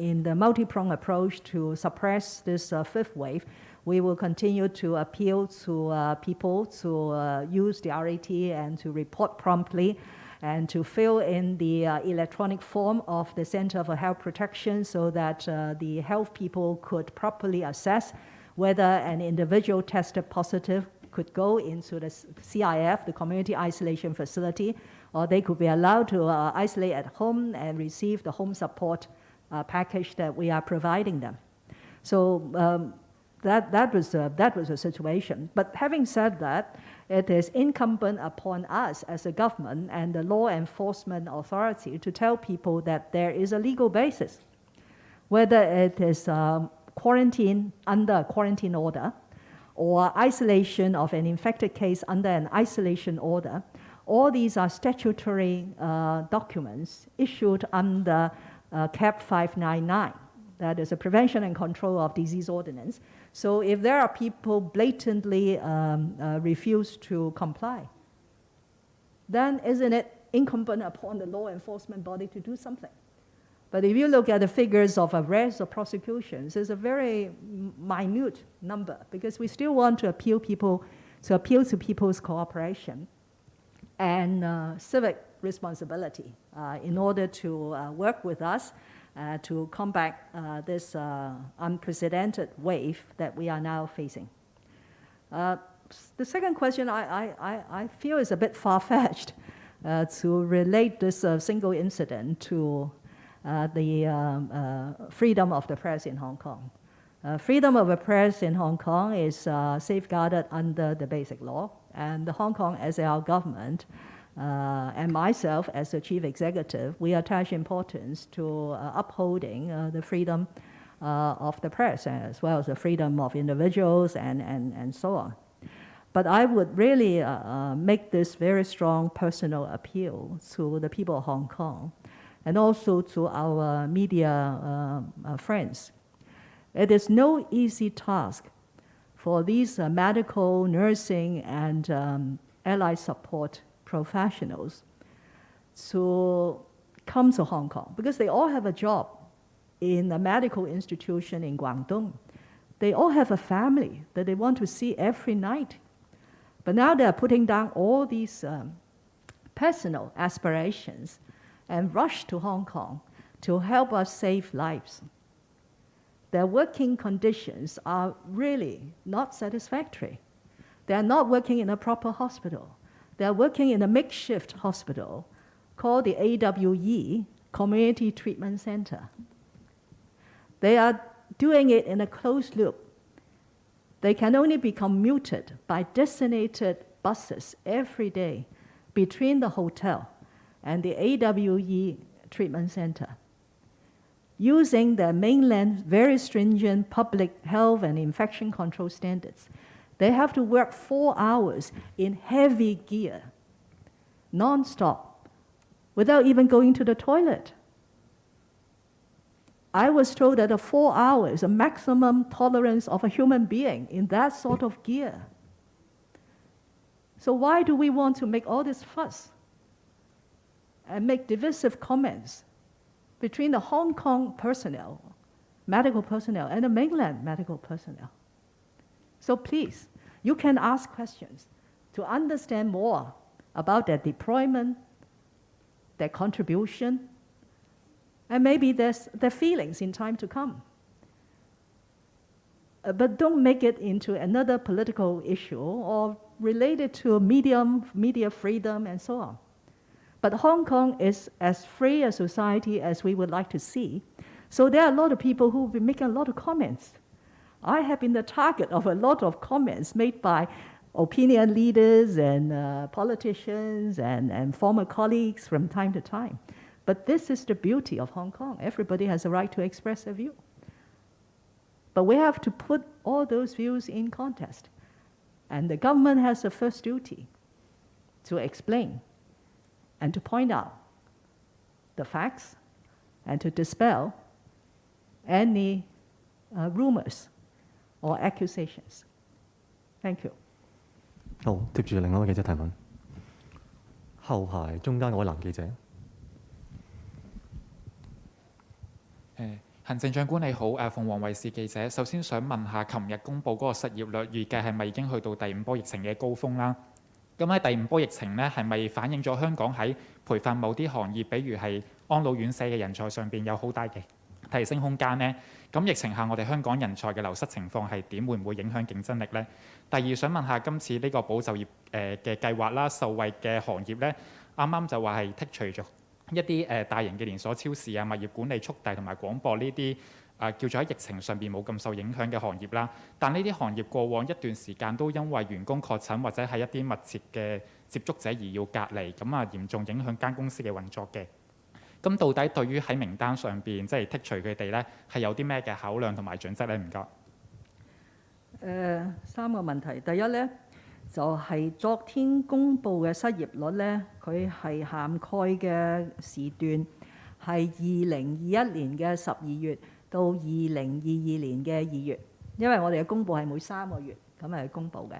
in the multi-pronged approach to suppress this fifth wave, we will continue to appeal to people to use the RAT and to report promptly, and to fill in the electronic form of the Center for Health Protection, so that the health people could properly assess whether an individual tested positive could go into the CIF, the Community Isolation Facility, or they could be allowed to isolate at home and receive the home support package that we are providing them. So that was a situation. But having said that, it is incumbent upon us as a government and the law enforcement authority to tell people that there is a legal basis, whether it is quarantine under a quarantine order or isolation of an infected case under an isolation order. All these are statutory documents issued under CAP 599. That is a Prevention and Control of Disease Ordinance. So if there are people blatantly refuse to comply, then isn't it incumbent upon the law enforcement body to do something? But if you look at the figures of arrests or prosecutions, it's a very minute number, because we still want to appeal to people's cooperation and civic responsibility in order to work with us to combat this unprecedented wave that we are now facing. The second question I feel is a bit far-fetched to relate this single incident to the freedom of the press in Hong Kong. Freedom of the press in Hong Kong is safeguarded under the Basic Law, and the Hong Kong SAR government and myself as the chief executive, we attach importance to upholding the freedom of the press, as well as the freedom of individuals and so on. But I would really make this very strong personal appeal to the people of Hong Kong and also to our media friends. It is no easy task for these medical, nursing, and allied support professionals to come to Hong Kong because they all have a job in a medical institution in Guangdong. They all have a family that they want to see every night. But now they are putting down all these personal aspirations and rush to Hong Kong to help us save lives. Their working conditions are really not satisfactory. They are not working in a proper hospital. They are working in a makeshift hospital called the AWE, Community Treatment Center. They are doing it in a closed loop. They can only be commuted by designated buses every day between the hotel and the AWE treatment center. Using the mainland's very stringent public health and infection control standards, they have to work 4 hours in heavy gear, non-stop, without even going to the toilet. I was told that 4 hours, a maximum tolerance of a human being in that sort of gear. So why do we want to make all this fuss and make divisive comments between the Hong Kong personnel, medical personnel, and the mainland medical personnel? So please, you can ask questions to understand more about their deployment, their contribution, and maybe their feelings in time to come. But don't make it into another political issue or related to media freedom and so on. But Hong Kong is as free a society as we would like to see. So there are a lot of people who have been making a lot of comments. I have been the target of a lot of comments made by opinion leaders and politicians and former colleagues from time to time. But this is the beauty of Hong Kong. Everybody has a right to express their view. But we have to put all those views in context. And the government has the first duty to explain and to point out the facts and to dispel any rumors or accusations. Thank you. 好，接住另一位記者提問。後排中間嗰位男記者。行政長官你好，鳳凰衛視記者。首先想問下，琴日公布嗰個失業率預計係咪已經去到第5波疫情嘅高峰啦？咁喺第5波疫情咧，係咪反映咗香港喺培訓某啲行業，比如係安老院舍嘅人才上邊有好大嘅提升空間呢？咁疫情下我哋香港人才嘅流失情況係點？會唔會影響競爭力呢？第二想問下今次呢個保就業嘅計劃啦，受惠嘅行業咧，啱啱就話係剔除咗一啲大型嘅連鎖超市啊、物業管理、速遞同埋廣播呢啲叫做喺疫情上邊冇咁受影響嘅行業啦。但呢啲行業過往一段時間都因為員工確診或者係一啲密切嘅接觸者而要隔離，咁嚴重影響間公司嘅運作嘅。咁到底對於喺名單上邊即係剔除佢哋咧，係有啲咩嘅考量同埋準則咧？唔該。三個問題，第一咧就係昨天公布嘅失業率咧，佢係涵蓋嘅時段係2021年嘅12月到2022年嘅2月，因為我哋嘅公佈係每3個月咁係公佈嘅。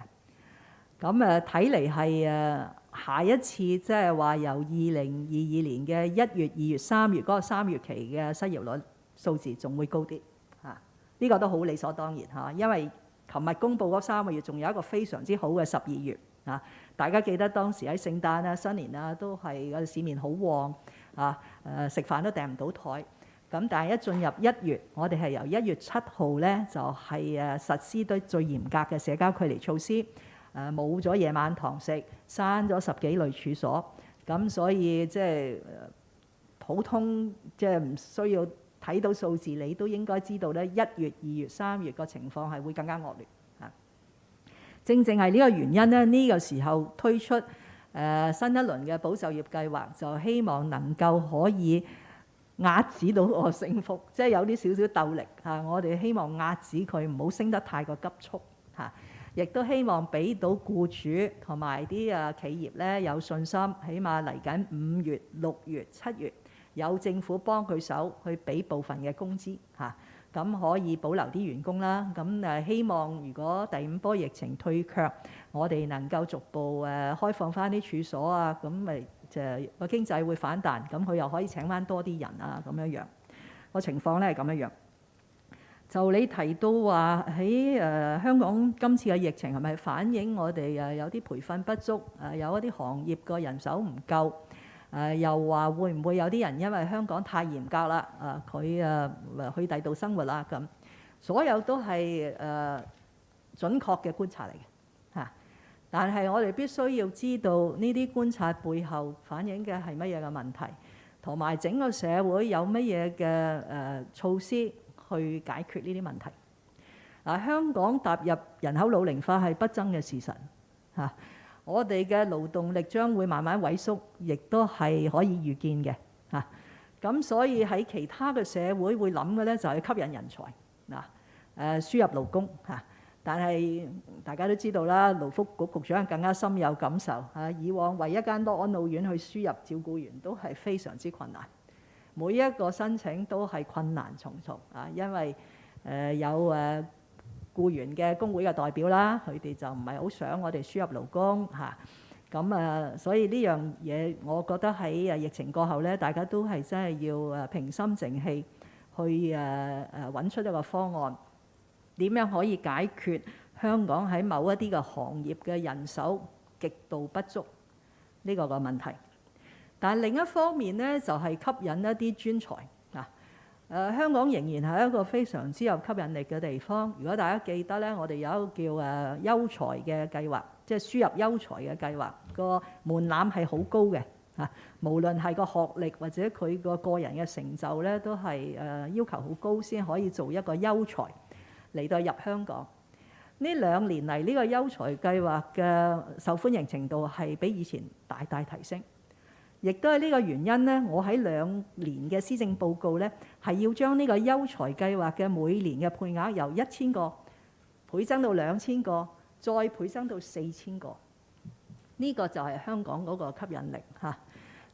咁睇嚟係下一次即係話由2022年嘅1月、2月、3月嗰個3月期嘅失業率數字仲會高啲嚇，呢個都好理所當然嚇，因為琴日公佈嗰3個月仲有一個非常之好嘅12月啊！大家記得當時喺聖誕啊、新年啊都係個市面好旺啊，食飯都訂唔到台。咁但係一進入1月，我哋係由1月7號咧就係實施對最嚴格嘅社交距離措施，冇咗夜晚堂食，閂咗10幾類處所。咁所以即係普通即係唔需要睇到數字，你都應該知道咧1月、2月、3月個情況係會更加惡劣嚇。正正係呢個原因咧，呢個時候推出新一輪嘅保就業計劃，就希望能夠可以壓止到個升幅，即係有啲少少鬥力嚇。我哋希望壓止佢唔好升得太過急促嚇，亦都希望俾到僱主同埋啲企業咧有信心，起碼嚟緊5月、6月、7月有政府幫佢手去俾部分嘅工資嚇。咁可以保留啲員工啦。咁希望如果第5波疫情退卻，我哋能夠逐步開放翻啲處所啊，咁咪就個經濟會反彈，咁佢又可以請翻多啲人啊，咁樣個情況咧係咁樣。就你提到話喺香港今次嘅疫情係咪反映我哋有啲培訓不足，有一啲行業個人手唔夠，又話會唔會有啲人因為香港太嚴格啦，佢去第度生活啦咁，所有都係準確嘅觀察嚟嘅嚇。但係我哋必須要知道呢啲觀察背後反映嘅係乜嘢嘅問題，同埋整個社會有乜嘢嘅措施去解決呢啲問題。香港踏入人口老齡化係不爭嘅事實嚇，我哋嘅勞動力將會慢慢萎縮，亦都係可以預見嘅嚇。咁所以喺其他嘅社會會諗嘅咧就係吸引人才嗱，輸入勞工嚇。但係大家都知道啦，勞福局局長更加深有感受嚇。以往為一間安老院去輸入照顧員都係非常之困難。每一個申請都係困難重重啊，因為有僱員嘅工會嘅代表啦，佢哋就唔係好想我哋輸入勞工嚇。咁所以呢樣嘢，我覺得喺疫情過後咧，大家都係真係要平心靜氣去揾出一個方案，點樣可以解決香港喺某一啲嘅行業嘅人手極度不足呢個問題。但係另一方面咧，就係吸引一啲專才嗱。香港仍然係一個非常之有吸引力嘅地方。如果大家記得咧，我哋有一個叫優才嘅計劃，即係輸入優才嘅計劃，個門檻係好高嘅嚇。無論係個學歷或者佢個人嘅成就咧，都係要求好高先可以做一個優才嚟到入香港。呢2年嚟呢個優才計劃嘅受歡迎程度係比以前大大提升。亦都係呢個原因咧，我喺2年嘅施政報告咧，係要將呢個優才計劃嘅每年嘅配額由1000個倍增到2000個，再倍增到4000個。呢個就係香港嗰個吸引力嚇。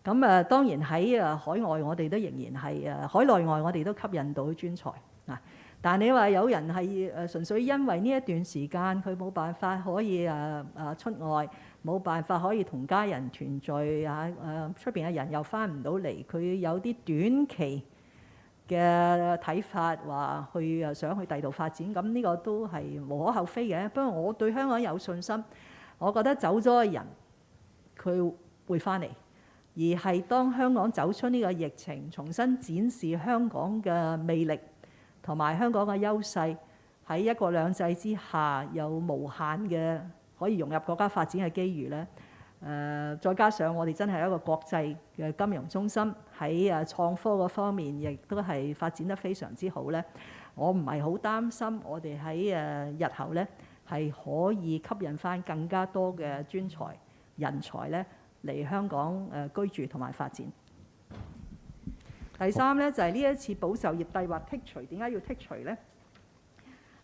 咁當然喺海外我哋都仍然係海內外我哋都吸引到專才啊。但你話有人係純粹因為呢一段時間佢冇辦法可以出外，冇辦法可以同家人團聚出邊嘅人又翻唔到嚟，佢有啲短期嘅睇法，話想去第度發展，咁呢個都係無可厚非嘅。不過我對香港有信心，我覺得走咗嘅人佢會翻嚟，而係當香港走出呢個疫情，重新展示香港嘅魅力同埋香港嘅優勢，喺一國兩制之下有無限嘅可以融入國家發展嘅機遇咧。再加上我哋真係一個國際嘅金融中心，喺創科嗰方面亦都係發展得非常之好咧。我唔係好擔心我哋喺日後咧係可以吸引翻更加多嘅專才人才咧嚟香港居住同埋發展。第三咧就係呢一次保就業計劃剔除，點解要剔除咧？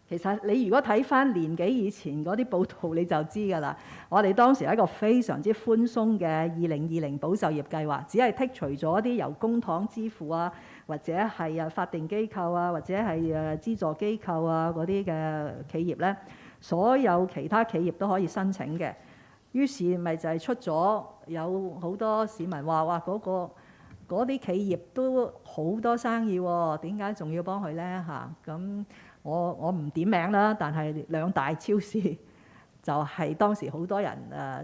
其實你如果睇翻年幾以前嗰啲報道你就知㗎啦。我哋當時係一個非常之寬鬆嘅2020保就業計劃，只係剔除咗一啲由公帑支付啊，或者係法定機構啊，或者係資助機構啊嗰啲嘅企業咧，所有其他企業都可以申請嘅。於是咪就係出咗有好多市民話哇嗰啲企業都好多生意喎，點解仲要幫佢咧嚇？咁我唔點名啦，但係2大超市就係當時好多人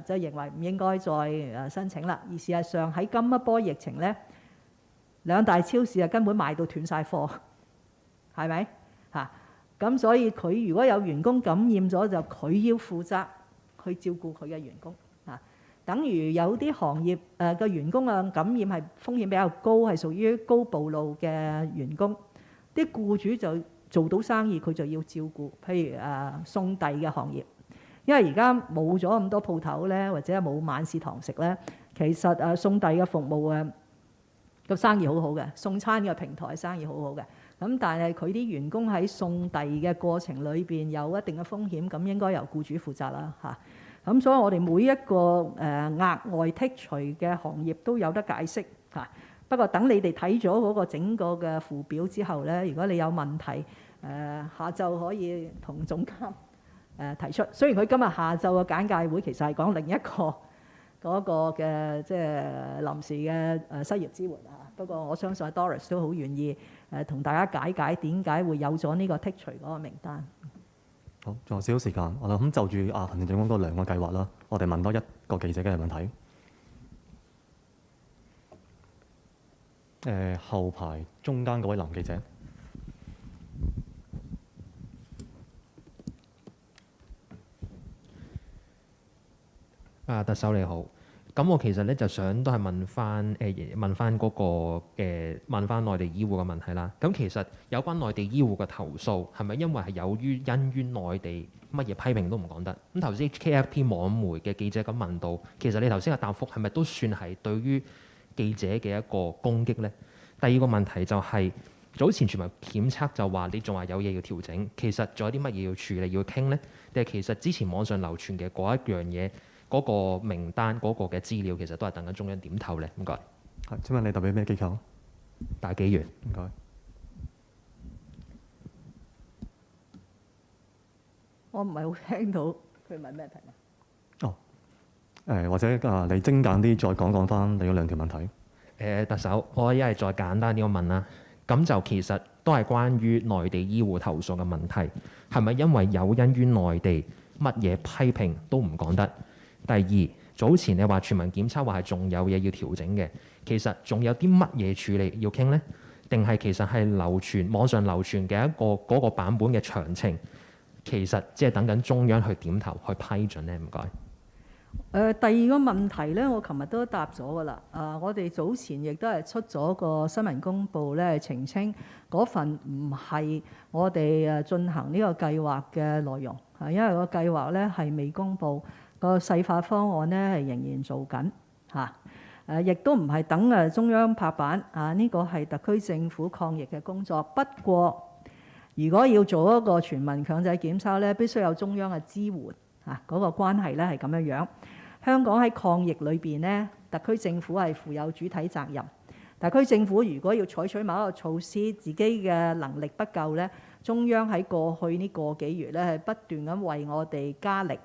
即係認為唔應該再申請啦。而事實上喺今一波疫情咧，2大超市根本賣到斷晒貨，係咪嚇？咁所以佢如果有員工感染咗，就佢要負責去照顧佢嘅員工啊。等於有啲行業嘅員工嘅感染係風險比較高，係屬於高暴露嘅員工，啲僱主就做到生意佢就要照顧，譬如送遞嘅行業，因為而家冇咗咁多鋪頭咧，或者冇晚市堂食咧，其實送遞嘅服務個生意好好嘅，送餐嘅平台生意好好嘅。咁但係佢啲員工喺送遞嘅過程裏邊有一定嘅風險，咁應該由僱主負責啦嚇。咁所以我哋每一個額外剔除嘅行業都有得解釋嚇。不過等你哋睇咗嗰個整個嘅附表之後咧，如果你有問題，下晝可以同總監提出。雖然佢今日下晝嘅簡介會其實係講另一個嗰個嘅即係臨時嘅失業支援啊，不過我相信 Doris 都好願意同大家解解點解會有咗呢個剔除嗰個名單。好，仲有少少時間，我諗就住行政長官嗰2個計劃啦，我哋問多一個記者嘅問題。後排中間嗰位男記者。特首你好，咁我其實咧就想都係問翻問翻內地醫護嘅問題啦。咁其實有關內地醫護嘅投訴係咪因為係因於內地乜嘢批評都唔講得？咁頭先 KFP 網媒嘅記者咁問到，其實你頭先嘅答覆係咪都算係對於記者嘅一個攻擊呢？第二個問題就係、早前全民檢測就話你仲話有嘢要調整，其實仲有啲乜嘢要處理要傾呢？定係其實之前網上流傳嘅嗰一樣嘢？嗰個名單嗰個嘅資料其實都係等緊中央點透咧，唔該。係，請問你代表咩機構？大紀元。唔該。我唔係好聽到佢問咩題目。或者你精簡啲再講翻你嗰2條問題。特首，我一係再簡單啲咁問啦。咁就其實都係關於內地醫護投訴嘅問題，係咪因為有因於內地乜嘢批評都唔講得？第二，早前你話全民檢測話係仲有嘢要調整嘅，其實仲有啲乜嘢處理要傾呢？定係其實係網上流傳嘅嗰個版本嘅詳情，其實即係等緊中央去點頭去批准呢？唔該。第二個問題咧，我琴日都答咗㗎啦。我哋早前亦都係出咗個新聞公佈咧，澄清嗰份唔係我哋進行呢個計劃嘅內容，因為個計劃咧係未公佈。個細化方案咧係仍然做緊嚇，亦都唔係等中央拍板呢個係特區政府抗疫嘅工作。不過，如果要做一個全民強制檢測咧，必須有中央嘅支援嚇，嗰個關係咧係咁樣樣。香港喺抗疫裏邊咧，特區政府係負有主體責任。特區政府如果要採取某一個措施，自己嘅能力不夠咧，中央喺過去呢個幾月咧係不斷咁為我哋加力。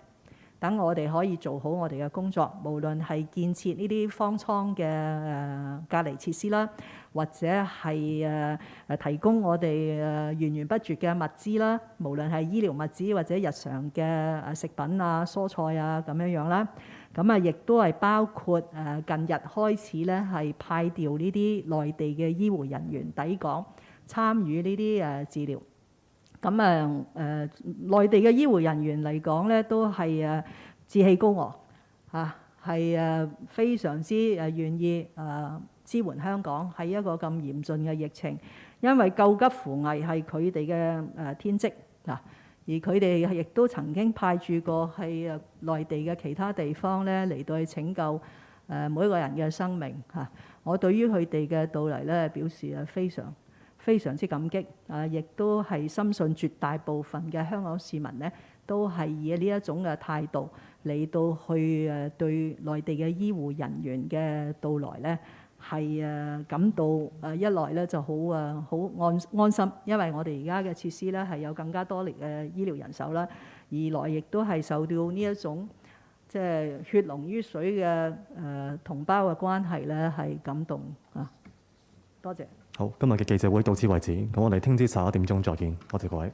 等我哋可以做好我哋嘅工作，無論係建設呢啲方艙嘅隔離設施啦，或者係提供我哋源源不絕嘅物資啦，無論係醫療物資或者日常嘅食品啊、蔬菜啊咁樣樣啦。咁亦都係包括近日開始咧係派調呢啲內地嘅醫護人員抵港參與呢啲治療。咁內地嘅醫護人員嚟講咧，都係志氣高昂係非常之願意支援香港喺一個咁嚴峻嘅疫情，因為救急扶危係佢哋嘅天職而佢哋亦都曾經派駐過係內地嘅其他地方咧嚟到去拯救每一個人嘅生命我對於佢哋嘅到嚟咧表示非常之感激亦都係深信絕大部分嘅香港市民咧，都係以呢一種嘅態度嚟到去對內地嘅醫護人員嘅到來咧，係感到一來咧就好安心，因為我哋而家嘅設施咧係有更加多嘅醫療人手啦；二來亦都係受到呢一種即係血濃於水嘅同胞嘅關係咧係感動多謝。好，今日嘅記者會到此為止，咁我哋聽朝11點鐘再見，多謝各位。